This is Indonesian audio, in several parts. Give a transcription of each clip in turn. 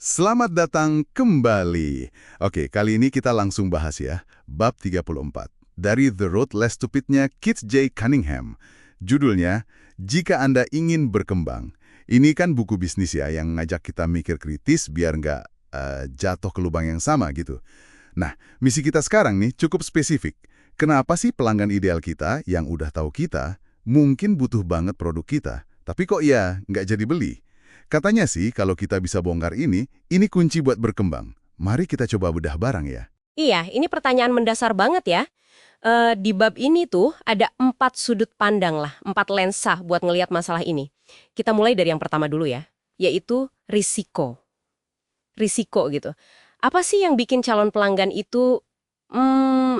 Selamat datang kembali. Oke, kali ini kita langsung bahas ya, bab 34. Dari The Road Less Stupid-nya Kit J. Cunningham. Judulnya, Jika Anda Ingin Berkembang. Ini kan buku bisnis ya, yang ngajak kita mikir kritis biar nggak jatuh ke lubang yang sama gitu. Nah, misi kita sekarang nih cukup spesifik. Kenapa sih pelanggan ideal kita yang udah tahu kita, mungkin butuh banget produk kita, tapi kok ya nggak jadi beli? Katanya sih, kalau kita bisa bongkar ini kunci buat berkembang. Mari kita coba bedah bareng ya. Iya, ini pertanyaan mendasar banget ya. Di bab ini tuh ada 4 sudut pandang lah, 4 lensa buat ngelihat masalah ini. Kita mulai dari yang pertama dulu ya, yaitu risiko. Risiko gitu. Apa sih yang bikin calon pelanggan itu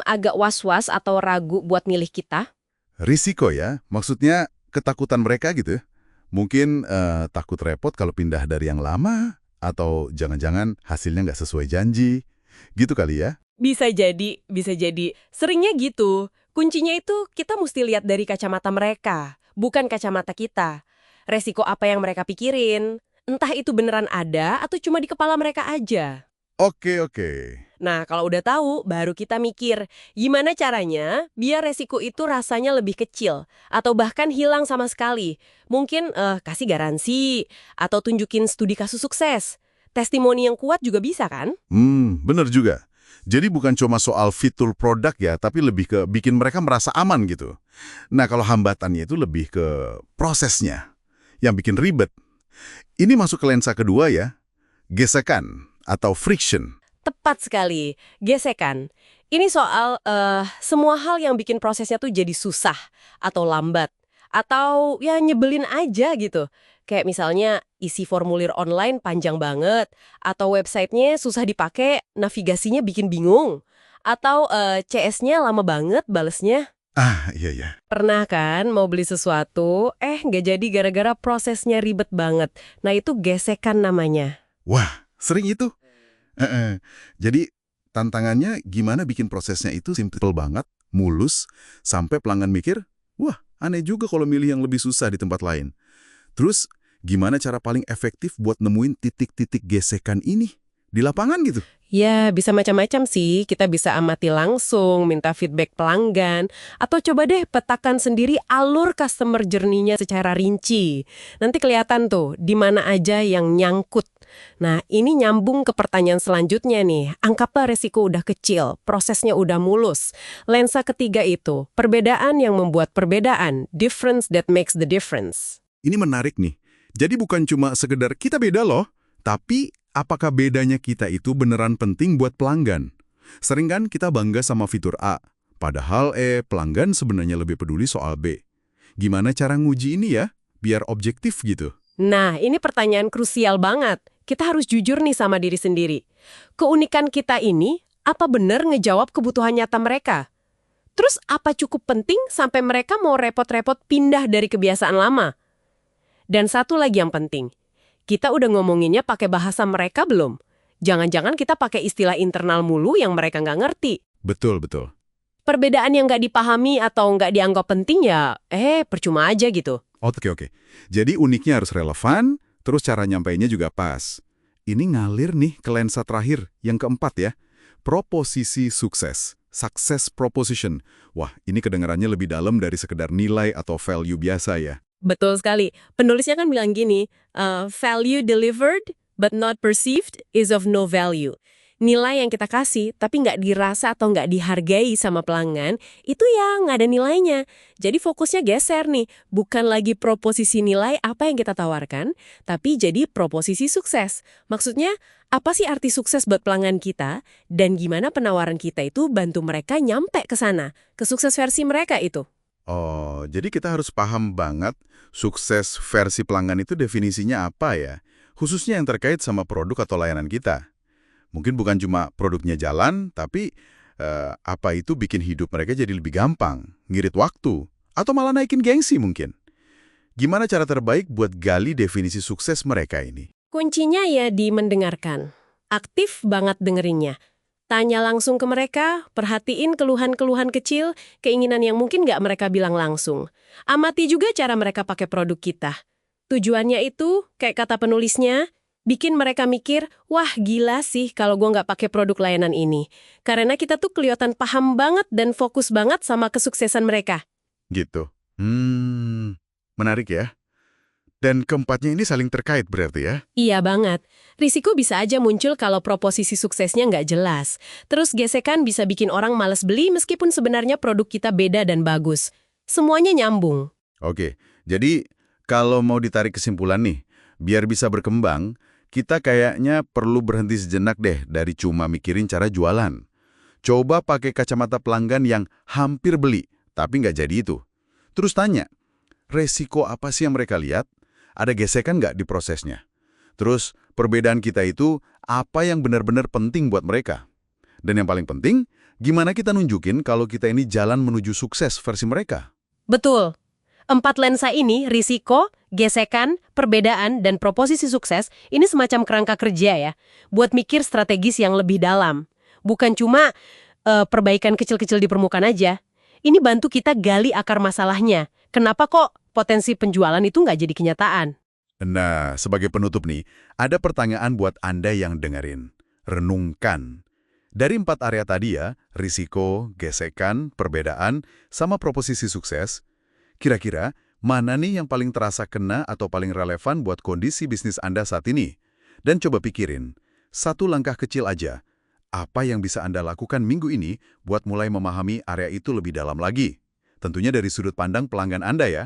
agak was-was atau ragu buat milih kita? Risiko ya, maksudnya ketakutan mereka gitu. Mungkin takut repot kalau pindah dari yang lama, atau jangan-jangan hasilnya nggak sesuai janji. Gitu kali ya? Bisa jadi, bisa jadi. Seringnya gitu. Kuncinya itu kita mesti lihat dari kacamata mereka, bukan kacamata kita. Resiko apa yang mereka pikirin, entah itu beneran ada atau cuma di kepala mereka aja. Oke, oke. Nah, kalau udah tahu, baru kita mikir, gimana caranya biar resiko itu rasanya lebih kecil, atau bahkan hilang sama sekali. Mungkin kasih garansi, atau tunjukin studi kasus sukses. Testimoni yang kuat juga bisa kan? Bener juga. Jadi bukan cuma soal fitur produk ya, tapi lebih ke bikin mereka merasa aman gitu. Nah, kalau hambatannya itu lebih ke prosesnya, yang bikin ribet. Ini masuk ke lensa kedua ya, gesekan atau friction. Tepat sekali, gesekan. Ini soal semua hal yang bikin prosesnya tuh jadi susah, atau lambat, atau ya nyebelin aja gitu. Kayak misalnya isi formulir online panjang banget, atau websitenya susah dipakai, navigasinya bikin bingung, atau CS-nya lama banget balesnya. Ah, iya ya. Pernah kan mau beli sesuatu, nggak jadi gara-gara prosesnya ribet banget. Nah itu gesekan namanya. Wah, sering itu. Jadi tantangannya gimana bikin prosesnya itu simple banget, mulus, sampai pelanggan mikir, wah aneh juga kalau milih yang lebih susah di tempat lain. Terus gimana cara paling efektif buat nemuin titik-titik gesekan ini di lapangan gitu? Ya, bisa macam-macam sih. Kita bisa amati langsung, minta feedback pelanggan, atau coba deh petakan sendiri alur customer journey-nya secara rinci. Nanti kelihatan tuh, di mana aja yang nyangkut. Nah, ini nyambung ke pertanyaan selanjutnya nih. Anggaplah resiko udah kecil, prosesnya udah mulus. Lensa ketiga itu, perbedaan yang membuat perbedaan, difference that makes the difference. Ini menarik nih. Jadi bukan cuma sekedar kita beda loh, tapi apakah bedanya kita itu beneran penting buat pelanggan? Sering kan kita bangga sama fitur A, padahal pelanggan sebenarnya lebih peduli soal B. Gimana cara nguji ini ya, biar objektif gitu? Nah, ini pertanyaan krusial banget. Kita harus jujur nih sama diri sendiri. Keunikan kita ini, apa benar ngejawab kebutuhan nyata mereka? Terus apa cukup penting sampai mereka mau repot-repot pindah dari kebiasaan lama? Dan satu lagi yang penting, kita udah ngomonginnya pakai bahasa mereka belum? Jangan-jangan kita pakai istilah internal mulu yang mereka nggak ngerti. Betul, betul. Perbedaan yang nggak dipahami atau nggak dianggap penting ya, percuma aja gitu. Oke, oke. Jadi uniknya harus relevan, terus cara nyampainya juga pas. Ini ngalir nih ke lensa terakhir, yang keempat ya. Proposisi sukses. Success proposition. Wah, ini kedengarannya lebih dalam dari sekedar nilai atau value biasa ya. Betul sekali. Penulisnya kan bilang gini, value delivered but not perceived is of no value. Nilai yang kita kasih tapi nggak dirasa atau nggak dihargai sama pelanggan, itu ya nggak ada nilainya. Jadi fokusnya geser nih, bukan lagi proposisi nilai apa yang kita tawarkan, tapi jadi proposisi sukses. Maksudnya, apa sih arti sukses buat pelanggan kita, dan gimana penawaran kita itu bantu mereka nyampe ke sana, ke sukses versi mereka itu. Oh, jadi kita harus paham banget sukses versi pelanggan itu definisinya apa ya? Khususnya yang terkait sama produk atau layanan kita. Mungkin bukan cuma produknya jalan, tapi apa itu bikin hidup mereka jadi lebih gampang, ngirit waktu, atau malah naikin gengsi mungkin. Gimana cara terbaik buat gali definisi sukses mereka ini? Kuncinya ya di mendengarkan. Aktif banget dengerinnya. Tanya langsung ke mereka, perhatiin keluhan-keluhan kecil, keinginan yang mungkin nggak mereka bilang langsung. Amati juga cara mereka pakai produk kita. Tujuannya itu, kayak kata penulisnya, bikin mereka mikir, wah gila sih kalau gue nggak pakai produk layanan ini. Karena kita tuh kelihatan paham banget dan fokus banget sama kesuksesan mereka. Gitu. Menarik ya. Dan keempatnya ini saling terkait berarti ya? Iya banget. Risiko bisa aja muncul kalau proposisi suksesnya nggak jelas. Terus gesekan bisa bikin orang malas beli meskipun sebenarnya produk kita beda dan bagus. Semuanya nyambung. Oke, jadi kalau mau ditarik kesimpulan nih, biar bisa berkembang, kita kayaknya perlu berhenti sejenak deh dari cuma mikirin cara jualan. Coba pakai kacamata pelanggan yang hampir beli, tapi nggak jadi itu. Terus tanya, resiko apa sih yang mereka lihat? Ada gesekan nggak di prosesnya? Terus, perbedaan kita itu apa yang benar-benar penting buat mereka? Dan yang paling penting, gimana kita nunjukin kalau kita ini jalan menuju sukses versi mereka? Betul. 4 lensa ini, risiko, gesekan, perbedaan, dan proposisi sukses, ini semacam kerangka kerja ya, buat mikir strategis yang lebih dalam. Bukan cuma perbaikan kecil-kecil di permukaan aja. Ini bantu kita gali akar masalahnya. Kenapa kok potensi penjualan itu nggak jadi kenyataan? Nah, sebagai penutup nih, ada pertanyaan buat Anda yang dengerin. Renungkan. Dari 4 area tadi ya, risiko, gesekan, perbedaan, sama proposisi sukses, kira-kira mana nih yang paling terasa kena atau paling relevan buat kondisi bisnis Anda saat ini? Dan coba pikirin, satu langkah kecil aja, apa yang bisa Anda lakukan minggu ini buat mulai memahami area itu lebih dalam lagi? Tentunya dari sudut pandang pelanggan Anda ya.